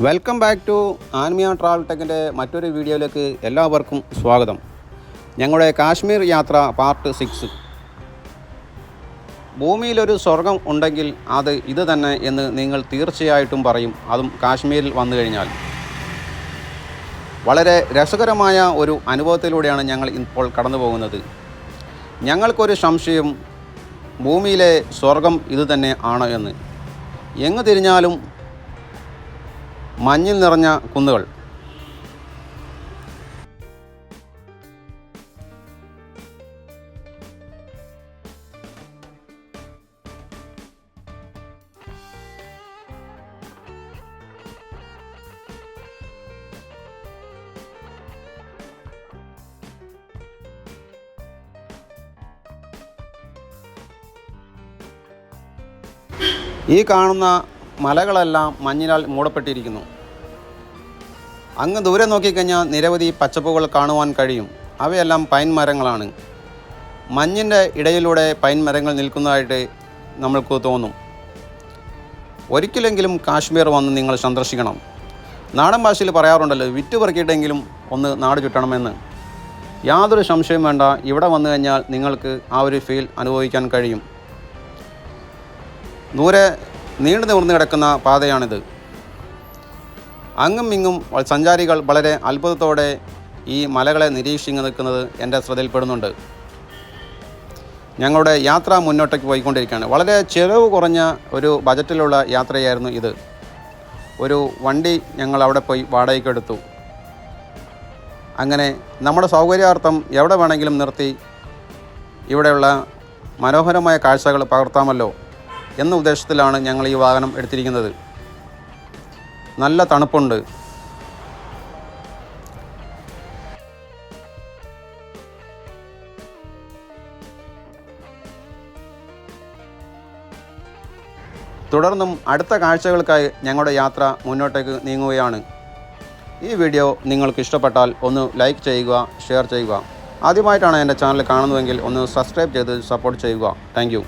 Welcome back to Anmiya travel ടെക്കിൻ്റെ മറ്റൊരു വീഡിയോയിലേക്ക് എല്ലാവർക്കും സ്വാഗതം. ഞങ്ങളുടെ കാശ്മീർ യാത്ര പാർട്ട് 6. ഭൂമിയിലൊരു സ്വർഗം ഉണ്ടെങ്കിൽ അത് ഇത് തന്നെ എന്ന് നിങ്ങൾ തീർച്ചയായിട്ടും പറയും, അതും കാശ്മീരിൽ വന്നു കഴിഞ്ഞാൽ. വളരെ രസകരമായ ഒരു അനുഭവത്തിലൂടെയാണ് ഞങ്ങൾ ഇപ്പോൾ കടന്നു പോകുന്നത്. ഞങ്ങൾക്കൊരു സംശയം, ഭൂമിയിലെ സ്വർഗം ഇത് തന്നെ ആണ് എന്ന്. എങ്ങു തിരിഞ്ഞാലും മഞ്ഞിൽ നിറഞ്ഞ കുന്നുകൾ. ഈ കാണുന്ന മലകളെല്ലാം മഞ്ഞിനാൽ മൂടപ്പെട്ടിരിക്കുന്നു. അങ്ങ് ദൂരെ നോക്കിക്കഴിഞ്ഞാൽ നിരവധി പച്ചപ്പുകൾ കാണുവാൻ കഴിയും. അവയെല്ലാം പൈൻ മരങ്ങളാണ്. മഞ്ഞിൻ്റെ ഇടയിലൂടെ പൈൻ മരങ്ങൾ നിൽക്കുന്നതായിട്ട് നമ്മൾക്ക് തോന്നും. ഒരിക്കലെങ്കിലും കാശ്മീർ വന്ന് നിങ്ങൾ സന്ദർശിക്കണം. നാടൻ ഭാഷയിൽ പറയാറുണ്ടല്ലോ, വിറ്റുപെറുക്കിയിട്ടെങ്കിലും ഒന്ന് നാട് ചുറ്റണമെന്ന്. യാതൊരു സംശയവും വേണ്ട, ഇവിടെ വന്നു കഴിഞ്ഞാൽ നിങ്ങൾക്ക് ആ ഒരു ഫീൽ അനുഭവിക്കാൻ കഴിയും. ദൂരെ നീണ്ടു നിവർന്ന് കിടക്കുന്ന പാതയാണിത്. അങ്ങും ഇങ്ങും സഞ്ചാരികൾ വളരെ അത്ഭുതത്തോടെ ഈ മലകളെ നിരീക്ഷിച്ച് നിൽക്കുന്നത് എൻ്റെ ശ്രദ്ധയിൽപ്പെടുന്നുണ്ട്. ഞങ്ങളുടെ യാത്ര മുന്നോട്ടേക്ക് പോയിക്കൊണ്ടിരിക്കുകയാണ്. വളരെ ചിലവ് കുറഞ്ഞ ഒരു ബജറ്റിലുള്ള യാത്രയായിരുന്നു ഇത്. ഒരു വണ്ടി ഞങ്ങൾ അവിടെ പോയി വാടകയ്ക്കെടുത്തു. അങ്ങനെ നമ്മുടെ സൗകര്യാർത്ഥം എവിടെ വേണമെങ്കിലും നിർത്തി ഇവിടെയുള്ള മനോഹരമായ കാഴ്ചകൾ പകർത്താമല്ലോ എന്ന ഉദ്ദേശത്തിലാണ് ഞങ്ങൾ ഈ വാഹനം എടുത്തിരിക്കുന്നത്. നല്ല തണുപ്പുണ്ട്. തുടർന്നും അടുത്ത കാഴ്ചകൾക്കായി ഞങ്ങളുടെ യാത്ര മുന്നോട്ടേക്ക് നീങ്ങുകയാണ്. ഈ വീഡിയോ നിങ്ങൾക്ക് ഇഷ്ടപ്പെട്ടാൽ ഒന്ന് ലൈക്ക് ചെയ്യുക, ഷെയർ ചെയ്യുക. ആദ്യമായിട്ടാണ് എൻ്റെ ചാനൽ കാണുന്നതെങ്കിൽ ഒന്ന് സബ്സ്ക്രൈബ് ചെയ്ത് സപ്പോർട്ട് ചെയ്യുക. താങ്ക്